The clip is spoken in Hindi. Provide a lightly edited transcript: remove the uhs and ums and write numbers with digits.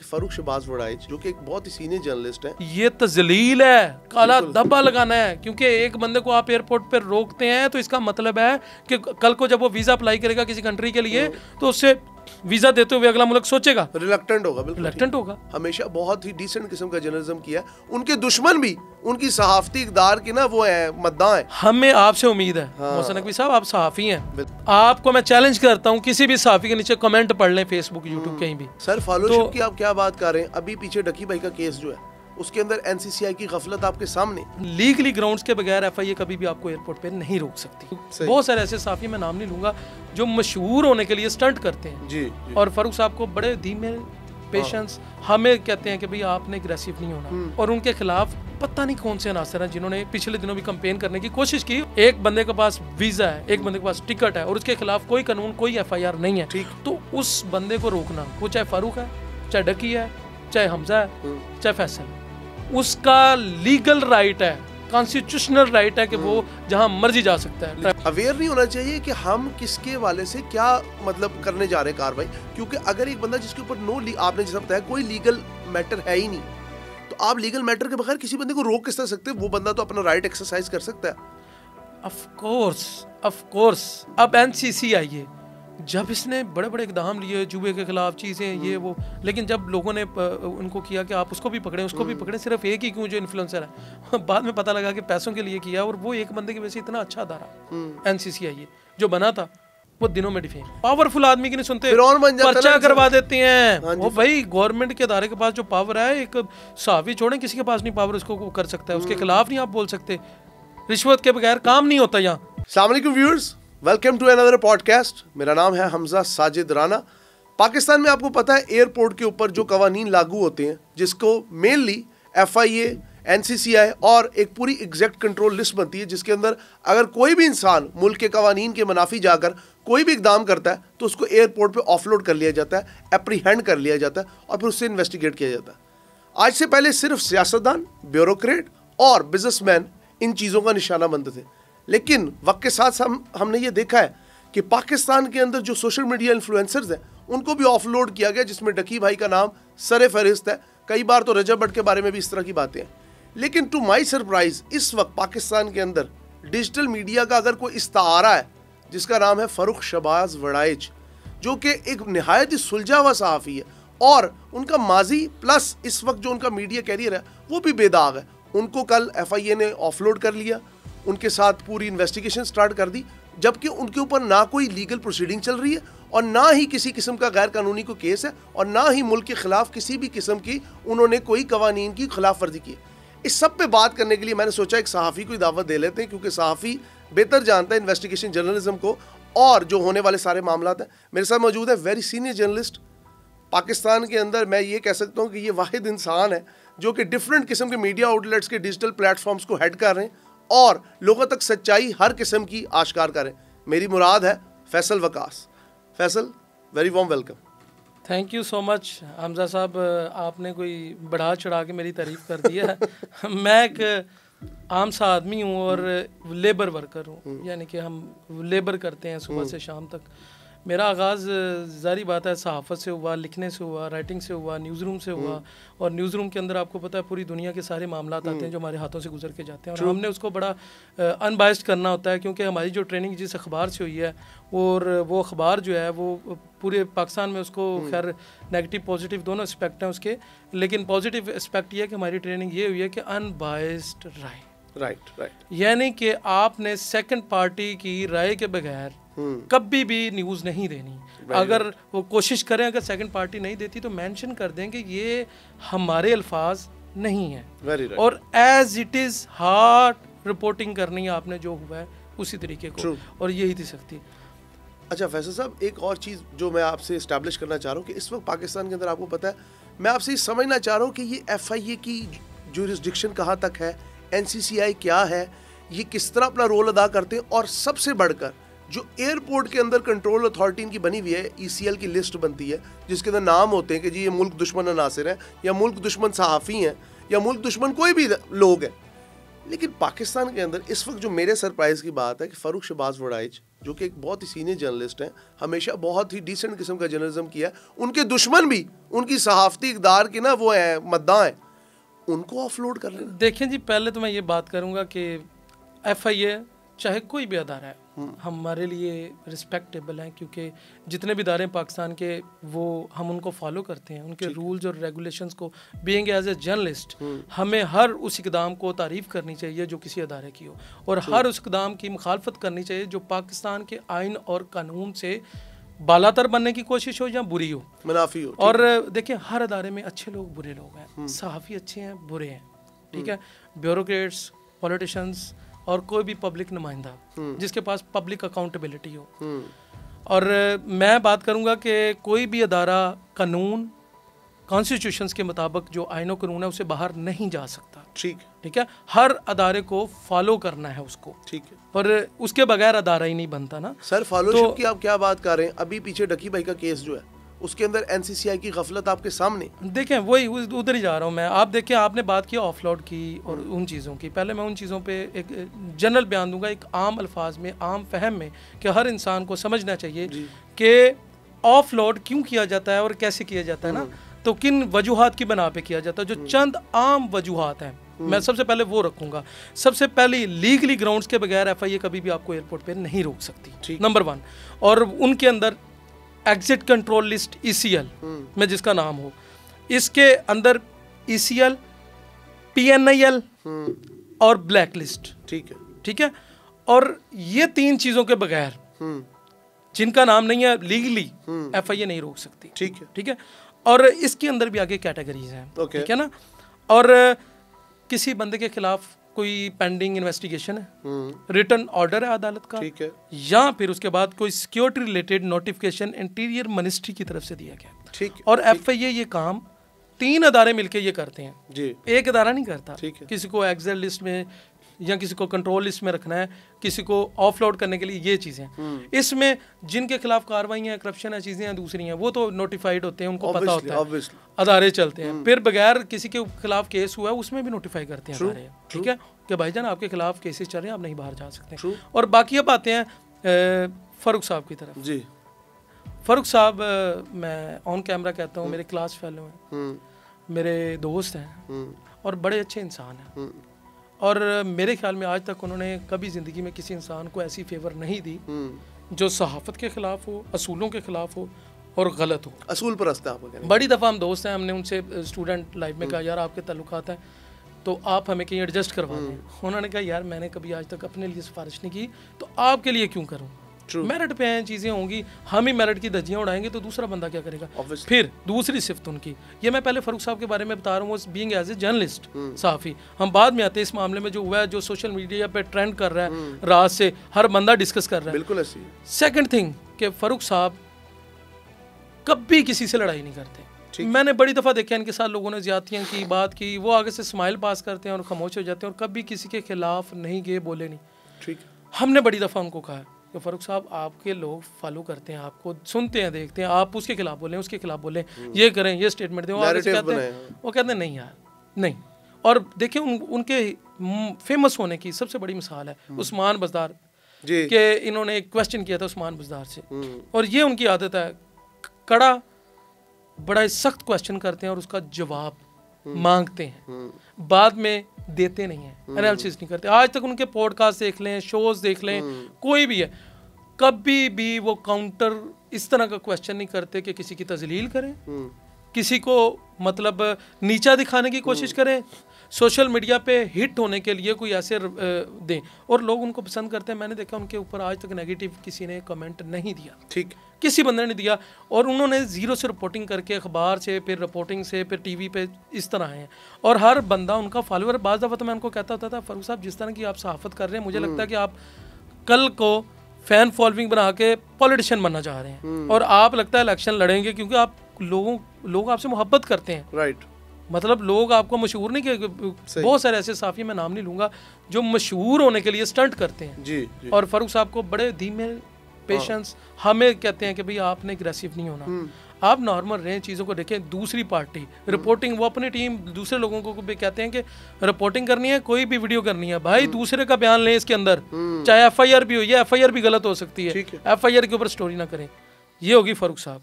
फारूक शहबाज वड़ाइच जो कि एक बहुत ही सीनियर जर्नलिस्ट हैं, ये तजलील है, काला धब्बा लगाना है, क्योंकि एक बंदे को आप एयरपोर्ट पर रोकते हैं तो इसका मतलब है कि कल को जब वो वीजा अप्लाई करेगा किसी कंट्री के लिए तो उससे वीजा देते हुए अगला मुल्क सोचेगा, रिलक्टेंट होगा, बिल्कुल रिलक्टेंट होगा। हमेशा बहुत ही डिसेंट किस्म का जर्नलिज्म किया। उनके दुश्मन भी उनकी सहाफती इक़दार की ना वो है मद्दाह है। हमें आपसे उम्मीद है मोहसिन नकवी साहब, आप सहाफ़ी हैं, आपको मैं चैलेंज करता हूँ किसी भी सहाफ़ी के नीचे कमेंट पढ़ लें, फेसबुक यूट्यूब कहीं भी। सर फॉलोशिप की आप क्या बात कर रहे हैं? अभी पीछे डकी भाई का केस जो है उसके अंदर एनसीसीआई की गफलत आपके सामने। लीगली ग्राउंड्स के बगैर एफआईए कभी भी आपको एयरपोर्ट पे नहीं रोक सकती। बहुत सारे ऐसे साफी, मैं नाम नहीं लूंगा, जो मशहूर होने के लिए स्टंट करते हैं जी। और फारूक साहब को बड़े धीमे पेशेंस हमें कहते हैं कि भाई आपने एग्रेसिव नहीं होना, और उनके खिलाफ पता नहीं कौन से अनासर हैं जिन्होंने पिछले दिनों भी कंपेन करने की कोशिश की। एक बंदे के पास वीजा है, एक बंदे के पास टिकट है और उसके खिलाफ कोई कानून, कोई एफआईआर नहीं है, तो उस बंदे को रोकना, वो चाहे फारूक है, चाहे डकी है, चाहे हमजा है, चाहे फैसल, उसका लीगल राइट है, कॉन्स्टिट्यूशनल राइट है कि वो जहां मर्जी जा सकता है। अवेयर नहीं होना चाहिए कि हम किसके वाले से क्या मतलब करने जा रहे हैं कार्रवाई, क्योंकि अगर एक बंदा जिसके ऊपर आपने जैसा बताया कोई लीगल मैटर है ही नहीं, तो आप लीगल मैटर के बगैर किसी बंदे को रोक किस तरह सकते हैं? वो बंदा तो अपना राइट एक्सरसाइज कर सकता है। ऑफ कोर्स अब एनसीसी आई है, जब इसने बड़े बड़े इकदाम लिए जुए के खिलाफ चीज़ें ये वो, लेकिन जब लोगों ने उनको किया कि आप उसको भी पकड़ें, उसको भी पकड़ें, सिर्फ एक ही क्यों जो इन्फ्लुएंसर है, बाद में पता लगा कि पैसों के लिए किया, और वो एक बंदे की वजह से इतना अच्छा अदारा एनसीसी आई जो बना था वो दिनों में डिफेम। पावरफुल आदमी की नहीं सुनते, पर्चा करवा देते हैं। वो भाई गवर्नमेंट के अदारे के पास जो पावर है, एक साफी छोड़ें, किसी के पास नहीं पावर उसको कर सकता है, उसके खिलाफ नहीं आप बोल सकते। रिश्वत के बगैर काम नहीं होता यहाँ। अस्सलाम वालेकुम viewers, welcome to another podcast. मेरा नाम है हमजा साजिद राना। पाकिस्तान में आपको पता है एयरपोर्ट के ऊपर जो कवानीन लागू होते हैं, जिसको मेनली एफआईए, एनसीसीआई और एक पूरी एग्जैक्ट कंट्रोल लिस्ट बनती है, जिसके अंदर अगर कोई भी इंसान मुल्क के कवानीन के मुनाफी जाकर कोई भी इकदाम करता है तो उसको एयरपोर्ट पे ऑफलोड कर लिया जाता है, एप्रीहेंड कर लिया जाता है और फिर उससे इन्वेस्टिगेट किया जाता है। आज से पहले सिर्फ सियासतदान, ब्यूरोक्रेट और बिजनेसमैन इन चीज़ों का निशाना बनते थे, लेकिन वक्त के साथ हमने ये देखा है कि पाकिस्तान के अंदर जो सोशल मीडिया इन्फ्लुएंसर्स हैं उनको भी ऑफलोड किया गया, जिसमें डकी भाई का नाम सरे फहरिस्त है। कई बार तो रजब भट्ट के बारे में भी इस तरह की बातें हैं। लेकिन टू माई सरप्राइज इस वक्त पाकिस्तान के अंदर डिजिटल मीडिया का अगर कोई इस्तारा है जिसका नाम है फारूक शहबाज वड़ाइच, जो कि एक नहायत ही सुलझा हुआ सहाफ़ी है, और उनका माजी प्लस इस वक्त जो उनका मीडिया कैरियर है वो भी बेदाग है। उनको कल एफआईए ने ऑफलोड कर लिया, उनके साथ पूरी इन्वेस्टिगेशन स्टार्ट कर दी, जबकि उनके ऊपर ना कोई लीगल प्रोसीडिंग चल रही है और ना ही किसी किस्म का गैर कानूनी कोई केस है, और ना ही मुल्क के खिलाफ किसी भी किस्म की उन्होंने कोई कवानीन की खिलाफ वर्जी की। इस सब पे बात करने के लिए मैंने सोचा एक सहाफ़ी को दावत दे लेते हैं, क्योंकि सहाफ़ी बेहतर जानता है इन्वेस्टिगेशन जर्नलिज्म को और जो होने वाले सारे मामला हैं। मेरे साथ मौजूद है वेरी सीनियर जर्नलिस्ट पाकिस्तान के अंदर। मैं ये कह सकता हूँ कि ये वाहिद इंसान है जो कि डिफरेंट किस्म के मीडिया आउटलेट्स के डिजिटल प्लेटफॉर्म्स को हेड कर रहे हैं और लोगों तक सच्चाई हर किस्म की आश्कार करें। मेरी मुराद है Faisal Waqas. Faisal, very warm welcome. Thank you so much Hamza साहब, आपने कोई बढ़ा चढ़ा के मेरी तारीफ़ कर दी है। मैं एक आम सा आदमी हूँ और लेबर वर्कर हूँ, यानी कि हम लेबर करते हैं सुबह से शाम तक। मेरा आगाज़ ज़ारी बात है सहाफ़त से हुआ, लिखने से हुआ, राइटिंग से हुआ, न्यूज़ रूम से हुआ, और न्यूज़ रूम के अंदर आपको पता है पूरी दुनिया के सारे मामला आते हैं जो हमारे हाथों से गुजर के जाते हैं, और हमने उसको बड़ा अनबायस्ड करना होता है, क्योंकि हमारी जो ट्रेनिंग जिस अखबार से हुई है और वो अखबार जो है वो पूरे पाकिस्तान में उसको खैर नेगेटिव पॉजिटिव दोनों एस्पेक्ट हैं उसके, लेकिन पॉजिटिव एस्पेक्ट ये है कि हमारी ट्रेनिंग ये हुई है कि अनबायस्ड राइट, यानी कि आपने सेकंड पार्टी की राय के बगैर कभी भी न्यूज़ नहीं देनी। अगर वो कोशिश करें, अगर सेकंड पार्टी नहीं देती तो मेंशन कर दें कि ये हमारे अल्फाज नहीं है, और as it is hard reporting करनी है आपने जो हुआ है उसी तरीके को, और यही थी सख्ती। अच्छा फैसल साहब, एक और चीज़ जो मैं आपसे इस्टेब्लिश करना चाह रहा हूँ कि इस वक्त पाकिस्तान के अंदर आपको पता है, मैं आपसे ये समझना चाह रहा हूँ कि ये एफआईए की जुरिस्डिक्शन कहाँ तक है, एनसीसीआई क्या है, ये किस तरह अपना रोल अदा करते हैं, और सबसे बढ़कर जो एयरपोर्ट के अंदर कंट्रोल अथॉरिटी इनकी बनी हुई है, ईसीएल की लिस्ट बनती है जिसके अंदर नाम होते हैं कि जी ये मुल्क दुश्मन अनासिर हैं, या मुल्क दुश्मन सहाफ़ी हैं, या मुल्क दुश्मन कोई भी लोग हैं। लेकिन पाकिस्तान के अंदर इस वक्त जो मेरे सरप्राइज की बात है कि फ़ारूक शहबाज वड़ाइच जो कि एक बहुत ही सीनियर जर्नलिस्ट हैं, हमेशा बहुत ही डिसेंट किस्म का जर्नलिज्म किया है, उनके दुश्मन भी उनकी सहाफ़ती इक़दार के ना वो है मद्दां हैं, उनको ऑफलोड कर लेना। देखें जी, पहले तो मैं ये बात करूँगा कि FIA चाहे कोई भी अदारा है हमारे लिए रिस्पेक्टेबल है, क्योंकि जितने भी इदारे पाकिस्तान के वो हम उनको फॉलो करते हैं, उनके रूल्स और रेगुलेशंस को। बीइंग एज ए जर्नलिस्ट हमें हर उस इकदाम को तारीफ़ करनी चाहिए जो किसी अदारे की हो, और हर उस इकदाम की मुखालफत करनी चाहिए जो पाकिस्तान के आइन और कानून से बालातर बनने की कोशिश हो या बुरी हो, मुनाफी हो। और देखिए हर अदारे में अच्छे लोग बुरे लोग हैं, सहाफ़ी अच्छे हैं बुरे हैं, ठीक है, ब्यूरोक्रेट्स, पॉलिटिशियंस और कोई भी पब्लिक नुमाइंदा जिसके पास पब्लिक अकाउंटेबिलिटी हो। और मैं बात करूंगा कि कोई भी अदारा कानून कॉन्स्टिट्यूशंस के मुताबिक जो आईन और कानून है उसे बाहर नहीं जा सकता। ठीक है, हर अदारे को फॉलो करना है उसको, ठीक है, और उसके बगैर अदारा ही नहीं बनता ना सर। फॉलोशिप की आप क्या बात कर रहे हैं? अभी पीछे डकी भाई का केस जो है उसके अंदर NCCI की गफलत आपके सामने। देखें वही उधर ही जा रहा हूँ मैं। आप देखें, आपने बात की ऑफलोड की और उन चीज़ों की, पहले मैं उन चीज़ों पे एक जनरल बयान दूंगा, एक आम अल्फाज में, आम फहम में, कि हर इंसान को समझना चाहिए कि ऑफलोड क्यों किया जाता है और कैसे किया जाता है ना, तो किन वजूहात की बना पे किया जाता है। जो चंद आम वजूहात हैं मैं सबसे पहले वो रखूंगा। सबसे पहले लीगली ग्राउंड्स के बगैर FIA कभी भी आपको एयरपोर्ट पे नहीं रोक सकती, नंबर 1। और उनके अंदर एग्जिट कंट्रोल लिस्ट ECL में जिसका नाम हो, इसके अंदर ECL, PNIL और ब्लैक लिस्ट, ठीक है, और ये 3 चीज़ों के बगैर जिनका नाम नहीं है लीगली FIA नहीं रोक सकती, ठीक है। और इसके अंदर भी आगे कैटेगरीज हैं, ठीक है ना। और किसी बंदे के खिलाफ कोई पेंडिंग इन्वेस्टिगेशन है, रिटन ऑर्डर है अदालत का, ठीक है, या फिर उसके बाद कोई security related notification interior ministry की तरफ से दिया गया, ठीक है। और FIA ये काम 3 अदारे मिलके ये करते हैं जी, एक अदारा नहीं करता। किसी को एग्जिट लिस्ट में या किसी को कंट्रोल लिस्ट में रखना है, किसी को ऑफलोड करने के लिए, ये चीज़ें। इसमें जिनके खिलाफ कार्रवाई, करप्शन है, चीज़ें हैं दूसरी हैं, वो तो नोटिफाइड होते हैं, उनको पता होता है, अदारे चलते हैं। फिर बगैर किसी के खिलाफ केस हुआ है उसमें भी नोटिफाई करते हैं अदारे, ठीक है, कि भाईजान आपके खिलाफ केसेस चल रहे हैं, आप नहीं बाहर जा सकते। और बाकी अब आते हैं फ़ारूक साहब की तरफ जी। फ़ारूक साहब, मैं ऑन कैमरा कहता हूँ, मेरे क्लास फेलो हैं, मेरे दोस्त हैं और बड़े अच्छे इंसान हैं। और मेरे ख्याल में आज तक उन्होंने कभी ज़िंदगी में किसी इंसान को ऐसी फेवर नहीं दी जो सहाफ़त के ख़िलाफ़ हो, असूलों के ख़िलाफ़ हो और गलत हो। असूल परस्त है आप। बड़ी दफ़ा हम दोस्त हैं, हमने उनसे स्टूडेंट लाइफ में कहा यार आपके ताल्लुकात हैं तो आप हमें कहीं एडजस्ट करवा दें। उन्होंने कहा यार मैंने कभी आज तक अपने लिए सिफारिश नहीं की, तो आपके लिए क्यों करूँ। मेरिट पे हैं, चीज़ें होंगी, हम ही मेरिट की धज्जियाँ उड़ाएंगे तो दूसरा बंदा क्या करेगा। फिर दूसरी सिफ्त उनकी, ये मैं पहले फ़ारूक साहब के बारे में बता रहा हूँ, बीइंग एज ए जर्नलिस्ट सहाफ़ी। हम बाद में आते हैं इस मामले में जो हुआ है, जो सोशल मीडिया पे ट्रेंड कर रहा है, रात से हर बंदा डिस्कस कर रहा है। बिल्कुल ऐसी। सेकंड थिंग कि फ़ारूक साहब कभी किसी से लड़ाई नहीं करते। मैंने बड़ी दफ़ा देखा इनके साथ लोगों ने ज़्यादतियाँ की, बात की, वो आगे से स्माइल पास करते हैं और खामोश हो जाते हैं और कभी किसी के खिलाफ नहीं गए, बोले नहीं। ठीक, हमने बड़ी दफ़ा उनको कहा कि फ़ारूक साहब आपके लोग फॉलो करते हैं, आपको सुनते हैं, देखते हैं, आप उसके खिलाफ बोलें, उसके खिलाफ बोलें, ये करें, ये स्टेटमेंट दें, वो कहते हैं नहीं यार नहीं। और देखिए उनके फेमस होने की सबसे बड़ी मिसाल है उस्मान बज़दार के, इन्होंने एक क्वेश्चन किया था उस्मान बज़दार से, और ये उनकी आदत है, कड़ा बड़ा सख्त क्वेश्चन करते हैं और उसका जवाब मांगते हैं, बाद में देते नहीं हैं, एनालिसिस नहीं करते। आज तक उनके पॉडकास्ट देख लें, शोज देख लें, कोई भी है, कभी भी वो काउंटर इस तरह का क्वेश्चन नहीं करते कि किसी की तजलील करें, किसी को मतलब नीचा दिखाने की कोशिश करें, सोशल मीडिया पे हिट होने के लिए कोई ऐसे दें, और लोग उनको पसंद करते हैं। मैंने देखा उनके ऊपर आज तक नेगेटिव किसी ने कमेंट नहीं दिया, ठीक, किसी बंदे ने दिया, और उन्होंने ज़ीरो से रिपोर्टिंग करके, अखबार से, फिर रिपोर्टिंग से, फिर टीवी पे इस तरह हैं, और हर बंदा उनका फॉलोअर। बाज़ दफ़ा तो मैं उनको कहता होता था फ़ारूक साहब जिस तरह की आप सहाफ़त कर रहे हैं, मुझे लगता है कि आप कल को फ़ैन फॉलोइंग बना के पॉलिटिशियन बनना चाह रहे हैं, और आप लगता है इलेक्शन लड़ेंगे क्योंकि आप लोग आपसे मोहब्बत करते हैं। राइट, मतलब लोग आपको मशहूर नहीं किए, बहुत सारे ऐसे साफी, मैं नाम नहीं लूँगा, जो मशहूर होने के लिए स्टंट करते हैं जी। और फ़ारूक साहब को बड़े धीमे पेशेंस, हमें कहते हैं कि भाई आपने एग्रेसिव नहीं होना, आप नॉर्मल रहें, चीज़ों को देखें। दूसरी पार्टी रिपोर्टिंग, वो अपनी टीम दूसरे लोगों को भी कहते हैं कि रिपोर्टिंग करनी है, कोई भी वीडियो करनी है, भाई दूसरे का बयान लें इसके अंदर, चाहे FIR भी हो, ये FIR भी गलत हो सकती है, FIR के ऊपर स्टोरी ना करें। ये होगी फारूक साहब।